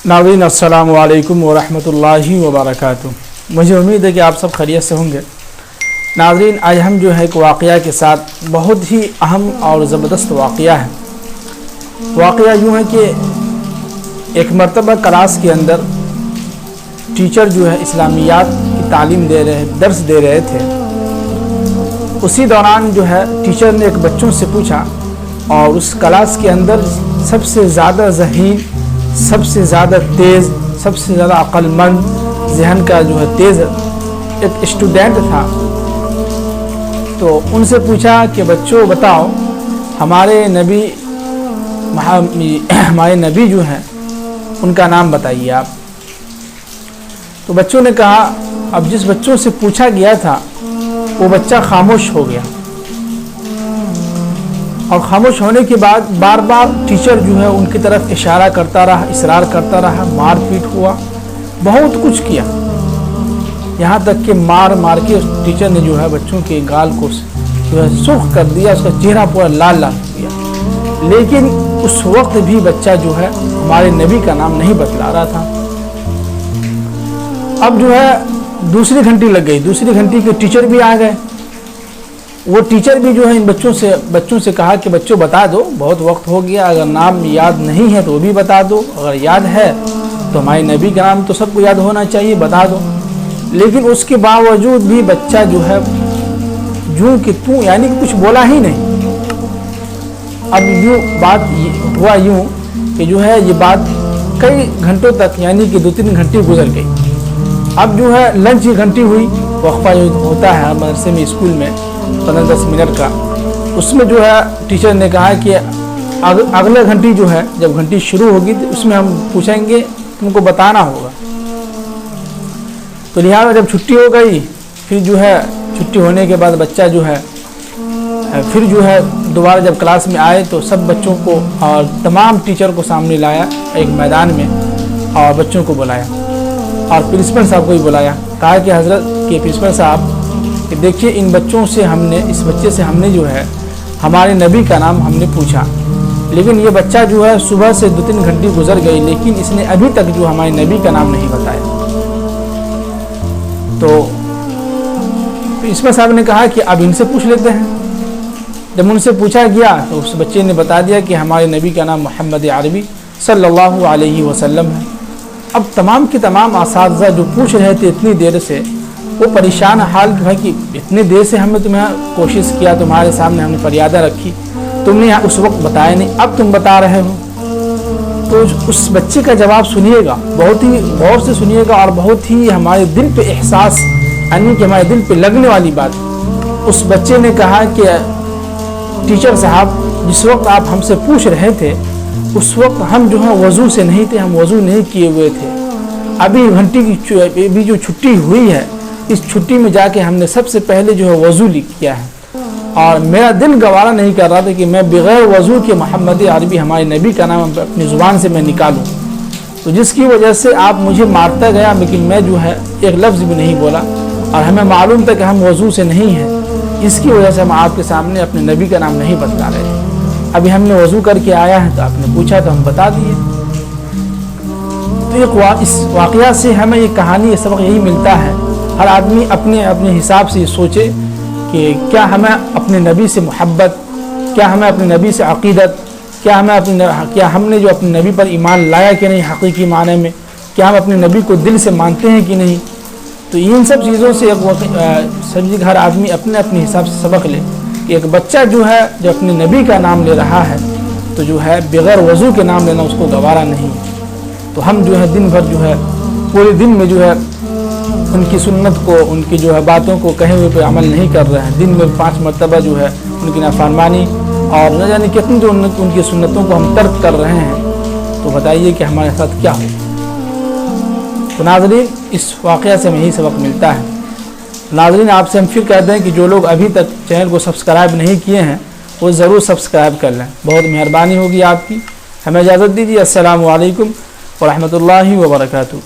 नाज़रीन अस्सलामु अलैकुम वरहमतुल्लाहि वबरकातुहू। मुझे उम्मीद है कि आप सब खैरियत से होंगे। नाज़रीन, आज हम जो है एक वाक़या के साथ बहुत ही अहम और ज़बरदस्त वाक़या है। वाक़या यूँ है कि एक मरतबा क्लास के अंदर टीचर जो है इस्लामियात की तालीम दर्स दे रहे थे। उसी दौरान जो है टीचर ने एक बच्चों से पूछा और उस क्लास के अंदर सबसे ज़्यादा ज़हीन, सबसे ज़्यादा तेज़, सबसे ज़्यादा अक्लमंद, जहन का जो है तेज़ एक स्टूडेंट था। तो उनसे पूछा कि बच्चों बताओ, हमारे नबी जो हैं उनका नाम बताइए आप। तो बच्चों ने कहा, अब जिस बच्चों से पूछा गया था वो बच्चा खामोश हो गया और खामोश होने के बाद बार बार टीचर जो है उनकी तरफ इशारा करता रहा, इसरार करता रहा, मार पीट हुआ, बहुत कुछ किया। यहाँ तक कि मार के टीचर ने जो है बच्चों के गाल को जो है सुर्ख कर दिया, उसका चेहरा पूरा लाल लाल हो गया। लेकिन उस वक्त भी बच्चा जो है हमारे नबी का नाम नहीं बतला रहा था। अब जो है दूसरी घंटी लग गई। दूसरी घंटी के टीचर भी आ गए। वो टीचर भी जो है इन बच्चों से कहा कि बच्चों बता दो, बहुत वक्त हो गया, अगर नाम याद नहीं है तो वो भी बता दो, अगर याद है तो हमारे नबी का नाम तो सबको याद होना चाहिए, बता दो। लेकिन उसके बावजूद भी बच्चा जो है यूँ कि तू यानी कि कुछ बोला ही नहीं। अब यूँ बात हुआ यूँ कि जो है ये बात कई घंटों तक यानी कि 2-3 घंटे गुजर गई। अब जो है लंच की घंटी हुई, वक्फा जो होता है मदरसे में, स्कूल में 15-10 मिनट का, उसमें जो है टीचर ने कहा कि अगले घंटी जो है जब घंटी शुरू होगी तो उसमें हम पूछेंगे, तुमको बताना होगा। तो लिहाजा जब छुट्टी हो गई, फिर जो है छुट्टी होने के बाद बच्चा जो है फिर जो है दोबारा जब क्लास में आए तो सब बच्चों को और तमाम टीचर को सामने लाया एक मैदान में और बच्चों को बुलाया और प्रिंसिपल साहब को भी बुलाया। कहा कि हज़रत के प्रिंसिपल साहब कि देखिए, इन बच्चों से इस बच्चे से हमने जो है हमारे नबी का नाम हमने पूछा, लेकिन ये बच्चा जो है सुबह से 2-3 घंटे गुजर गई, लेकिन इसने अभी तक जो हमारे नबी का नाम नहीं बताया। तो प्रिंसिपल साहब ने कहा कि अब इनसे पूछ लेते हैं। जब उनसे पूछा गया तो उस बच्चे ने बता दिया कि हमारे नबी का नाम मोहम्मद अरबी सल्लल्लाहु अलैहि वसल्लम है। अब तमाम के तमाम असातिज़ा जो पूछ रहे थे इतनी देर से, वो परेशान हाल है कि इतनी देर से हमने तुम्हें कोशिश किया, तुम्हारे सामने हमने फरियादें रखी, तुमने उस वक्त बताया नहीं, अब तुम बता रहे हो। तो उस बच्चे का जवाब सुनिएगा, बहुत ही गौर से सुनिएगा और बहुत ही हमारे दिल पे एहसास यानी कि हमारे दिल पे लगने वाली बात। उस बच्चे ने कहा कि टीचर साहब, जिस वक्त आप हमसे पूछ रहे थे उस वक्त हम जो है वज़ू से नहीं थे, हम वज़ू नहीं किए हुए थे। अभी घंटी की भी जो छुट्टी हुई है, इस छुट्टी में जाके हमने सबसे पहले जो है वज़ू किया है और मेरा दिल गवारा नहीं कर रहा था कि मैं बग़ैर वज़ू के मोहम्मद अरबी हमारे नबी का नाम अपनी ज़ुबान से मैं निकालूं। तो जिसकी वजह से आप मुझे मारता गया, लेकिन मैं जो है एक लफ्ज़ भी नहीं बोला और हमें मालूम था कि हम वज़ू से नहीं हैं। इसकी वजह से हम आपके सामने अपने नबी का नाम नहीं बता रहे थे। अभी हमने वज़ू करके आया है तो आपने पूछा तो हम बता दिए। तो इस वाक़या से हमें ये कहानी, ये सबक यही मिलता है, हर आदमी अपने अपने हिसाब से सोचे कि क्या हमें अपने नबी से मोहब्बत, क्या हमें अपने नबी से अक़ीदत, क्या हमने जो अपने नबी पर ईमान लाया कि नहीं हकीकी माने में, क्या हम अपने नबी को दिल से मानते हैं कि नहीं। तो इन सब चीज़ों से सभी हर आदमी अपने अपने हिसाब से सबक ले। एक बच्चा जो है जो अपने नबी का नाम ले रहा है तो जो है बग़ैर वज़ू के नाम लेना उसको गवारा नहीं। तो हम जो है दिन भर जो है पूरे दिन में जो है उनकी सुन्नत को, उनकी जो है बातों को कहे हुए पे अमल नहीं कर रहे हैं। दिन में 5 मरतबा जो है उनकी नाफरमानी और न जाने कितनी जो उनकी सुन्नतों को हम तर्क कर रहे हैं। तो बताइए कि हमारे साथ क्या हो। तो नाज़रीन, इस वाक़या से हमें यही सबक मिलता है। नाज़रीन, आपसे हम फिर कहते हैं कि जो लोग अभी तक चैनल को सब्सक्राइब नहीं किए हैं वो ज़रूर सब्सक्राइब कर लें, बहुत मेहरबानी होगी आपकी। हमें इजाज़त दीजिए। अस्सलामु अलैकुम व रहमतुल्लाहि व बरकातुहू।